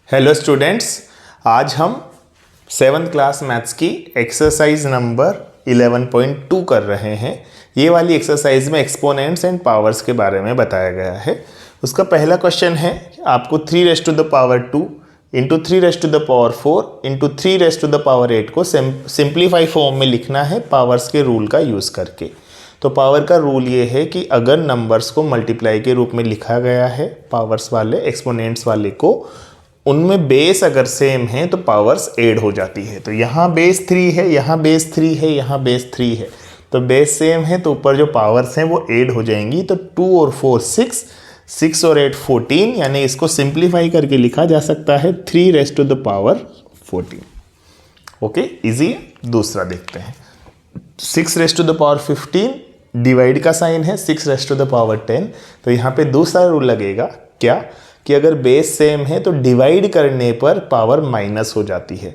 Hello students, आज हम 7th class maths की एक्सरसाइज नंबर 11.2 कर रहे हैं। ये वाली एक्सरसाइज में एक्सपोनेंट्स एंड पावर्स के बारे में बताया गया है। उसका पहला क्वेश्चन है, आपको 3 raise to the power 2 into 3 raise to the power 4 into 3 raise to the power 8 को सिंप्लीफाई फॉर्म में लिखना है पावर्स के रूल का यूज़ करके। तो पावर का रूल ये है कि अगर नंबर्स को मल्टीप्लाई के रूप में लिखा गया है पावर्स वाले एक्सपोनेंट्स वाले को, उनमें बेस अगर सेम है तो पावर्स ऐड हो जाती है। तो यहाँ बेस 3 है, यहाँ बेस 3 है, यहाँ बेस 3 है, तो बेस सेम है तो ऊपर जो पावर्स हैं वो ऐड हो जाएंगी। तो 2 और 4 6, 6 और 8 14, यानी इसको सिंप्लीफाई करके लिखा जा सकता है 3 raise to the power 14। Okay, easy है। दूसरा देखते हैं, 6 raise to the power 15, divide का साइन है, 6 रेज़ टू द पावर 10। तो यहाँ पे दूसरा रूल लगेगा क्या कि अगर बेस सेम है तो डिवाइड करने पर पावर माइनस हो जाती है।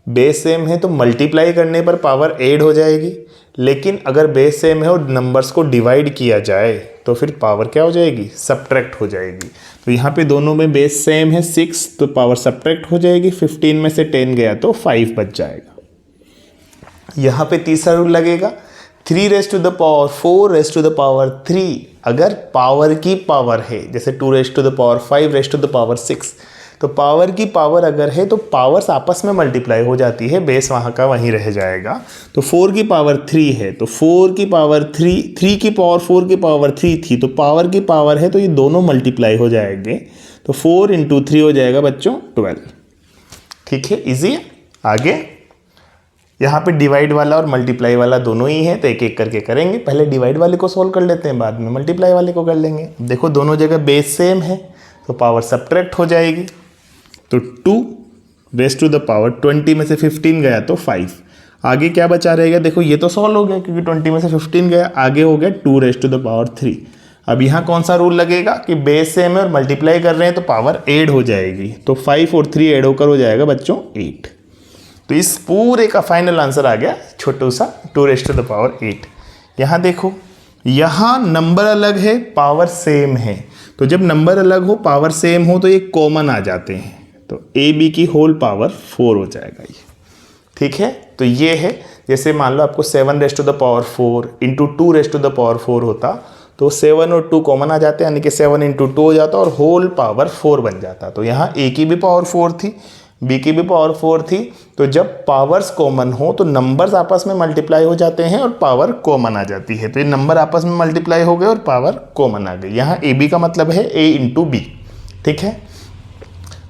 बेस सेम है तो मल्टीप्लाई करने पर पावर ऐड हो जाएगी, लेकिन अगर बेस सेम है और नंबर्स को डिवाइड किया जाए तो फिर पावर क्या हो जाएगी, सब्ट्रैक्ट हो जाएगी। तो यहाँ पे दोनों में बेस सेम है 6, तो पावर सब्ट्रैक्ट हो जाएगी। 15 में से 10 गया तो 5 बच जाएगा। यहाँ पे तीसरा रूल लगेगा, 3 raise to the power 4 raise to the power 3 अगर पावर की पावर है, जैसे 2 raise to the power 5 raise to the power 6, तो पावर की पावर अगर है तो पावर्स आपस में मल्टीप्लाई हो जाती है, बेस वहाँ का वहीं रह जाएगा। तो 4 की पावर 3 है तो 4 की पावर 3 की पावर 4 की पावर 3 थी, तो पावर की पावर है तो ये दोनों मल्टीप्लाई हो जाएंगे। तो 4 इंटू 3 हो जाएगा बच्चों 12। ठीक है, इजी है। आगे यहाँ पे डिवाइड वाला और मल्टीप्लाई वाला दोनों ही है, तो एक एक करके करेंगे। पहले डिवाइड वाले को सॉल्व कर लेते हैं, बाद में मल्टीप्लाई वाले को कर लेंगे। देखो दोनों जगह बेस सेम है तो पावर सब्ट्रैक्ट हो जाएगी। तो 2 रेज़ टू द पावर 20 में से 15 गया तो 5। आगे क्या बचा रहेगा, देखो ये तो सॉल्व हो गया क्योंकि 20 में से 15 गया, आगे हो गया 2 रेज़ टू द पावर 3। अब यहाँ कौन सा रूल लगेगा कि बेस सेम है और मल्टीप्लाई कर रहे हैं तो पावर ऐड हो जाएगी। तो 5 और 3 ऐड होकर हो जाएगा बच्चों 8। तो इस पूरे का फाइनल आंसर आ गया छोटू सा 2 रेज़ टू द पावर 8। यहाँ देखो, यहाँ नंबर अलग है, पावर सेम है। तो जब नंबर अलग हो, पावर सेम हो, तो ये कॉमन आ जाते हैं। तो ए बी की होल पावर 4 हो जाएगा ये। ठीक है, तो ये है, जैसे मान लो आपको 7 raise to the power 4 into 2 raise to the power 4 होता, तो 7 और 2 कॉमन आ जाते हैं, यानी कि 7 इंटू 2 हो जाता और होल पावर 4 बन जाता। तो यहाँ ए की भी पावर 4 थी, बी की भी पावर 4 थी। तो जब पावर्स कॉमन हो तो नंबर्स आपस में मल्टीप्लाई हो जाते हैं और पावर कॉमन आ जाती है। तो ये नंबर आपस में मल्टीप्लाई हो गए और पावर कॉमन आ गई। यहाँ ए बी का मतलब है ए इंटू बी। ठीक है,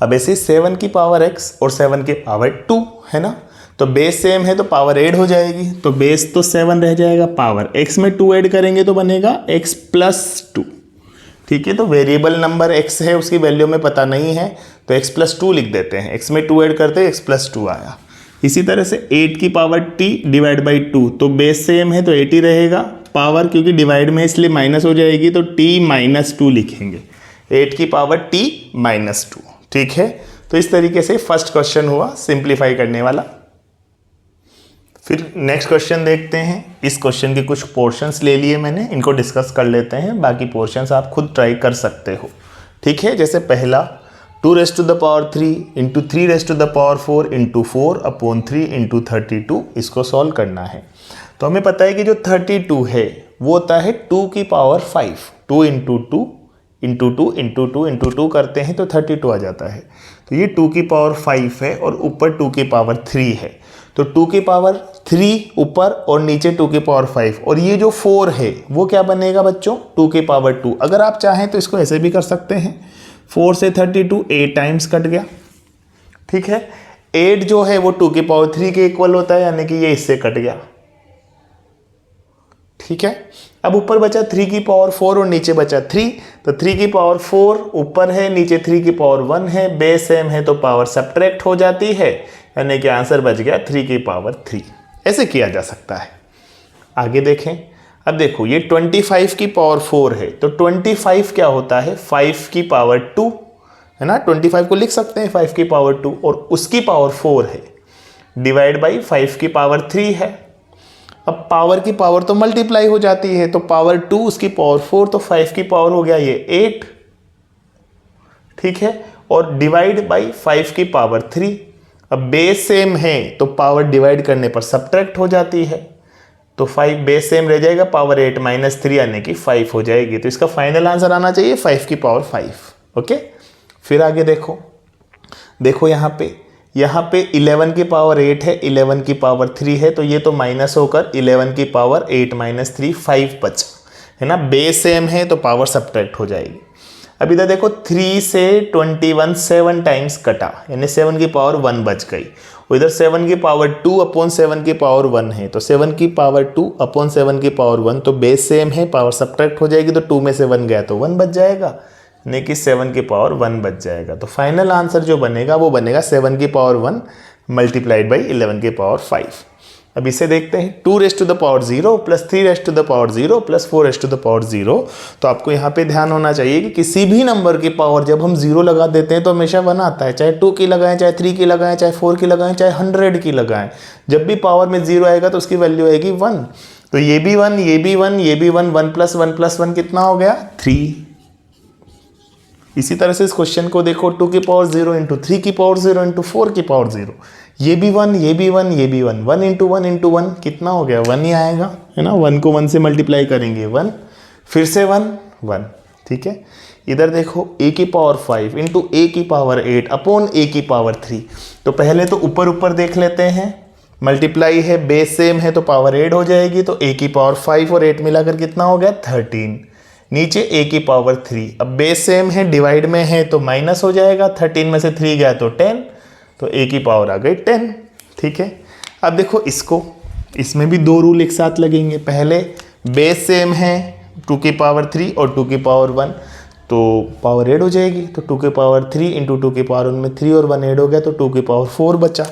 अब ऐसे 7 की पावर x और 7 की पावर 2 है ना, तो बेस सेम है तो पावर ऐड हो जाएगी। तो बेस तो 7 रह जाएगा, पावर x में 2 ऐड करेंगे तो बनेगा x प्लस 2। ठीक है, तो वेरिएबल नंबर x है, उसकी वैल्यू में पता नहीं है तो x प्लस 2 लिख देते हैं। x में 2 ऐड करते हैं, x प्लस 2 आया। इसी तरह से 8 की पावर t डिवाइड बाई 2, तो बेस सेम है तो 8 ही रहेगा। पावर क्योंकि डिवाइड में इसलिए माइनस हो जाएगी तो t माइनस 2 लिखेंगे, 8 की पावर t माइनस 2। ठीक है, तो इस तरीके से फर्स्ट क्वेश्चन हुआ सिंप्लीफाई करने वाला। फिर नेक्स्ट क्वेश्चन देखते हैं। इस क्वेश्चन के कुछ पोर्शंस ले लिए मैंने, इनको डिस्कस कर लेते हैं, बाकी पोर्शंस आप खुद ट्राई कर सकते हो। ठीक है, जैसे पहला 2 raise to the power 3 into 3 raise to the power 4 into 4 upon 3 into 32, इसको सॉल्व करना है। तो हमें पता है कि जो 32 है वो होता है 2 की power 5, 2 into 2 into 2 into 2 into 2 करते हैं तो 32 आ जाता है। तो ये 2 की पावर 5 है और ऊपर 2 की पावर 3 है। तो 2 की पावर 3 ऊपर और नीचे 2 की पावर 5, और ये जो 4 है वो क्या बनेगा बच्चों, 2 की पावर 2। अगर आप चाहें तो इसको ऐसे भी कर सकते हैं, 4 से 32 8 टाइम्स कट गया। ठीक है, 8 जो है वो 2 की पावर 3 के इक्वल होता है, यानी कि ये इससे कट गया। ठीक है, अब ऊपर बचा 3 की पावर 4 और नीचे बचा 3, तो 3 की पावर 4 ऊपर है, नीचे 3 की पावर 1 है, बेस सेम है तो पावर सब्ट्रैक्ट हो जाती है, यानी कि आंसर बच गया 3 की पावर 3। ऐसे किया जा सकता है। आगे देखें, अब देखो ये 25 की पावर 4 है, तो 25 क्या होता है, 5 की पावर 2 है ना, 25 को लिख सकते हैं 5 की पावर 2, और उसकी पावर 4 है, डिवाइड बाई 5 की पावर 3 है। अब पावर की पावर तो मल्टीप्लाई हो जाती है, तो पावर 2 उसकी पावर 4, तो 5 की पावर हो गया ये 8। ठीक है, और डिवाइड बाई 5 की पावर 3। अब बेस सेम है तो पावर डिवाइड करने पर सब्ट्रैक्ट हो जाती है, तो 5 बेस सेम रह जाएगा, पावर 8 - 3 यानी कि 5 हो जाएगी। तो इसका फाइनल आंसर आना चाहिए 5 की पावर 5। ओके, फिर आगे देखो यहाँ पे 11 की पावर 8 है, 11 की पावर 3 है, तो ये तो माइनस होकर 11 की पावर 8 - 3 5 बचा, है ना। बेस सेम है तो पावर सब्ट्रैक्ट हो जाएगी। अब इधर देखो 3 से 21 7 टाइम्स कटा, यानी 7 की पावर 1 बच गई। इधर 7 की पावर 2 अपॉन 7 की पावर 1 है, तो 7 की पावर 2 अपॉन 7 की पावर 1, तो बेस सेम है, पावर सब्ट्रैक्ट हो जाएगी, तो 2 में से 1 गया तो 1 बच जाएगा, यानी कि 7 की पावर 1 बच जाएगा। तो फाइनल आंसर जो बनेगा वो बनेगा 7 की पावर 1 मल्टीप्लाइड बाई 11 की पावर 5। अब इसे देखते हैं, 2 raise to the power 0 plus 3 raise to the power 0 plus 4 raise to the power 0। तो आपको यहाँ पे ध्यान होना चाहिए कि किसी भी नंबर की पावर जब हम 0 लगा देते हैं तो हमेशा 1 आता है, चाहे 2 की लगाएं, चाहे 3 की लगाएं, चाहे 4 की लगाएं, चाहे 100 की लगाएं। जब भी पावर में 0 आएगा तो उसकी वैल्यू आएगी 1। तो ये भी 1, ये भी 1, ये भी 1, 1 + 1 + 1 कितना हो गया 3। इसी तरह से इस क्वेश्चन को देखो, 2 की पावर 0 इंटू 3 की पावर 0 इंटू 4 की पावर 0, ये भी 1, ये भी 1, ये भी 1, 1 इंटू 1 इंटू 1 कितना हो गया 1 ही आएगा, है ना। 1 को 1 से मल्टीप्लाई करेंगे 1, फिर से 1 1, ठीक है। इधर देखो a की पावर 5 इंटू a की पावर 8 अपॉन a की पावर 3। तो पहले तो ऊपर देख लेते हैं, मल्टीप्लाई है, बेस सेम है, तो पावर 8 हो जाएगी, तो a की पावर 5 और 8 मिलाकर कितना हो गया 13। नीचे a की पावर 3, अब बेस सेम है, डिवाइड में है, तो माइनस हो जाएगा, 13 में से 3 गया तो 10, तो a की पावर आ गई 10, ठीक है। अब देखो इसको, इसमें भी 2 रूल एक साथ लगेंगे। पहले बेस सेम है, 2 की पावर 3 और 2 की पावर 1, तो पावर ऐड हो जाएगी, तो 2 की पावर 3 इंटू 2 की पावर 1 में 3 और 1 ऐड हो गया, तो 2 की पावर 4 बचा।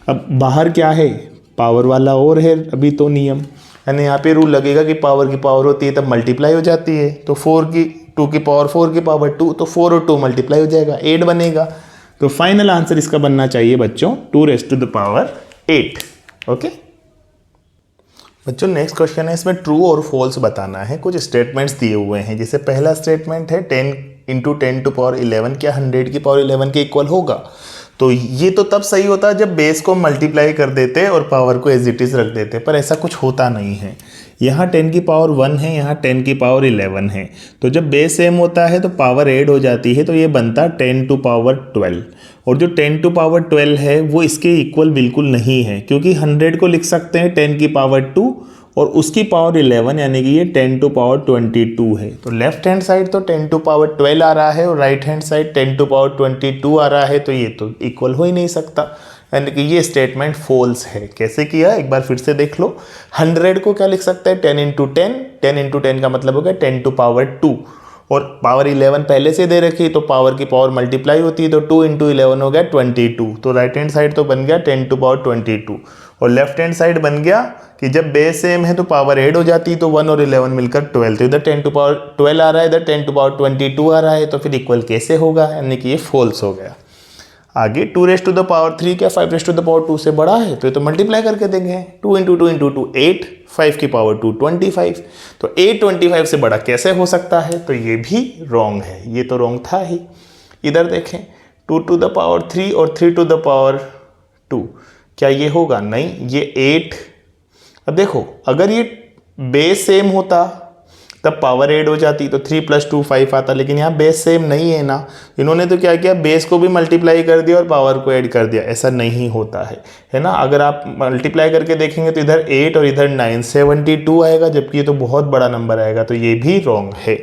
अब बाहर क्या है, पावर वाला और है अभी तो नियम, यानी यहाँ पे रूल लगेगा कि पावर की पावर होती है तब मल्टीप्लाई हो जाती है, तो 2 की पावर 4 की पावर 2, तो 4 और 2 मल्टीप्लाई हो जाएगा, 8 बनेगा। तो फाइनल आंसर इसका बनना चाहिए बच्चों 2 raise to the power 8। Okay बच्चों, नेक्स्ट क्वेश्चन है, इसमें ट्रू और फॉल्स बताना है। कुछ स्टेटमेंट्स दिए हुए हैं, जैसे पहला स्टेटमेंट है 10 इंटू 10 टू पावर 11 क्या 100 की पावर 11 के इक्वल होगा। तो ये तो तब सही होता है जब बेस को मल्टीप्लाई कर देते और पावर को एज इट इज़ रख देते, पर ऐसा कुछ होता नहीं है। यहाँ 10 की पावर 1 है, यहाँ 10 की पावर 11 है, तो जब बेस सेम होता है तो पावर ऐड हो जाती है, तो ये बनता 10 टू पावर 12, और जो 10 टू पावर 12 है वो इसके इक्वल बिल्कुल नहीं है, क्योंकि 100 को लिख सकते हैं 10 की पावर 2 और उसकी पावर 11, यानी कि ये 10 टू पावर 22 है। तो लेफ्ट हैंड साइड तो 10 टू पावर 12 आ रहा है और right hand side 10 to power 22 आ रहा है, तो ये तो इक्वल हो ही नहीं सकता, यानी कि ये स्टेटमेंट फॉल्स है। कैसे किया एक बार फिर से देख लो, 100 को क्या लिख सकते हैं 10 इंटू 10, 10 इंटू 10 का मतलब हो गया 10 टू पावर 2, और पावर 11 पहले से दे रखी, तो पावर की पावर मल्टीप्लाई होती है, तो 2 इंटू 11 हो गया 22, तो राइट हैंड साइड तो बन गया 10 टू पावर 22, और लेफ्ट हैंड साइड बन गया कि जब बेस सेम है तो पावर ऐड हो जाती है, तो 1 और 11 मिलकर 12, तो इधर 10 टू पावर 12 आ रहा है, इधर 10 टू पावर 22 आ रहा है, तो फिर इक्वल कैसे होगा, यानी कि ये फॉल्स हो गया। आगे 2 रेज़ टू द पावर 3 क्या 5 रेज़ टू द पावर 2 से बड़ा है, तो मल्टीप्लाई करके देंगे, 2 इंटू 2 इंटू 2 8, 5 की पावर 2 25, तो 8 25 से बड़ा कैसे हो सकता है, तो ये भी रॉन्ग है, ये तो रॉन्ग था ही। इधर देखें 2 टू द पावर 3 और 3 टू द पावर 2, क्या ये होगा, नहीं, ये 8। अब देखो अगर ये बेस सेम होता तब पावर ऐड हो जाती, तो 3 + 2 5 आता, लेकिन यहाँ बेस सेम नहीं है ना, इन्होंने तो क्या किया बेस को भी मल्टीप्लाई कर दिया और पावर को ऐड कर दिया, ऐसा नहीं होता है ना। अगर आप मल्टीप्लाई करके देखेंगे तो इधर 8 और इधर 9 72 आएगा, जबकि ये तो बहुत बड़ा नंबर आएगा, तो ये भी रॉन्ग है।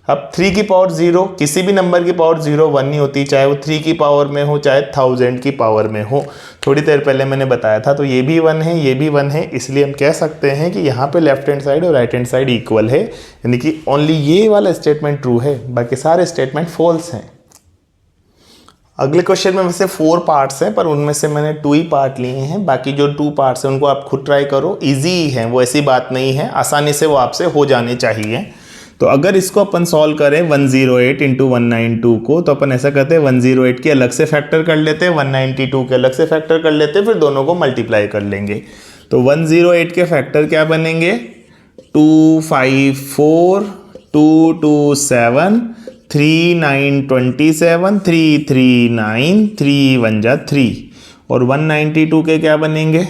अब 3 की पावर 0, किसी भी नंबर की पावर 0 1 नहीं होती, चाहे वो 3 की पावर में हो चाहे 1000 की पावर में हो, थोड़ी देर पहले मैंने बताया था। तो ये भी 1 है, ये भी 1 है, इसलिए हम कह सकते हैं कि यहाँ पे लेफ्ट हैंड साइड और राइट हैंड साइड इक्वल है, यानी कि ओनली ये वाला स्टेटमेंट ट्रू है, बाकी सारे स्टेटमेंट फॉल्स हैं। अगले क्वेश्चन में वैसे 4 पार्ट्स हैं, पर उनमें से मैंने 2 ही पार्ट लिए हैं, बाकी जो 2 पार्ट्स हैं उनको आप खुद ट्राई करो, ईजी हैं, वो ऐसी बात नहीं है, आसानी से वो आपसे हो जाने चाहिए। तो अगर इसको अपन सॉल्व करें 108 इंटू 192 को, तो अपन ऐसा करते हैं 108 के अलग से फैक्टर कर लेते हैं, 192 के अलग से फैक्टर कर लेते हैं, फिर दोनों को मल्टीप्लाई कर लेंगे। तो 108 के फैक्टर क्या बनेंगे 254, 227, 3 9 27, 3 3 9, 3 1 जा 3 और 192 के क्या बनेंगे?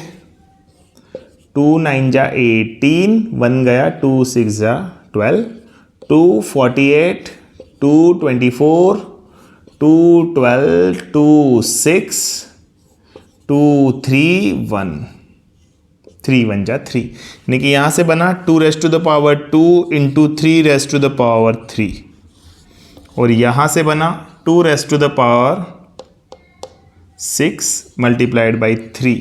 2 9 जा 18, 1 गया, 2 6 जा 12, 2 48, 2 24, 2 12, 2 6, 2 3 1, 3 1 जा 3, यानी कि यहाँ से बना 2 raise to the power 2 into 3 raise to the power 3 और यहाँ से बना 2 raise to the power 6 multiplied by 3।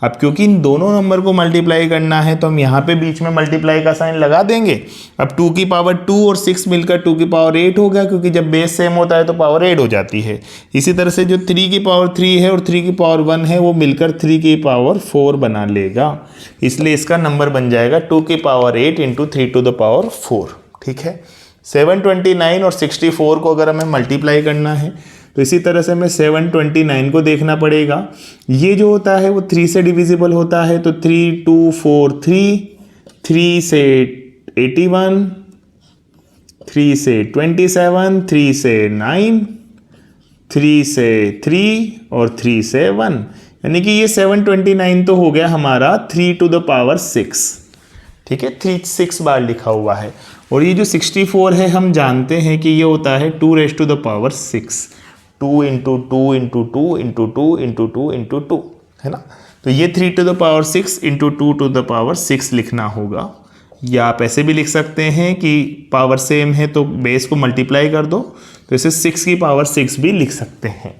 अब क्योंकि इन दोनों नंबर को मल्टीप्लाई करना है तो हम यहाँ पे बीच में मल्टीप्लाई का साइन लगा देंगे। अब 2 की पावर 2 और 6 मिलकर 2 की पावर 8 हो गया, क्योंकि जब बेस सेम होता है तो पावर 8 हो जाती है। इसी तरह से जो 3 की पावर 3 है और 3 की पावर 1 है वो मिलकर 3 की पावर 4 बना लेगा, इसलिए इसका नंबर बन जाएगा 2 की power 8 into 3 to the power 4। ठीक है, 729 और 64 को अगर हमें मल्टीप्लाई करना है तो इसी तरह से हमें 729 को देखना पड़ेगा। ये जो होता है वो 3 से डिविजिबल होता है, तो 3 2 4 3, 3 से 81, 3 से 27, 3 से 9, 3 से 3 और 3 से 1, यानी कि ये 729 तो हो गया हमारा 3 टू द पावर 6। ठीक है, 6 बार लिखा हुआ है। और ये जो 64 है हम जानते हैं कि ये होता है 2 raise to the power 6, 2 into 2 into 2 into 2 into 2 into 2, है ना। तो ये 3 to the power 6 into 2 to the power 6 लिखना होगा, या आप ऐसे भी लिख सकते हैं कि पावर सेम है तो बेस को मल्टीप्लाई कर दो, तो इसे 6 की पावर 6 भी लिख सकते हैं।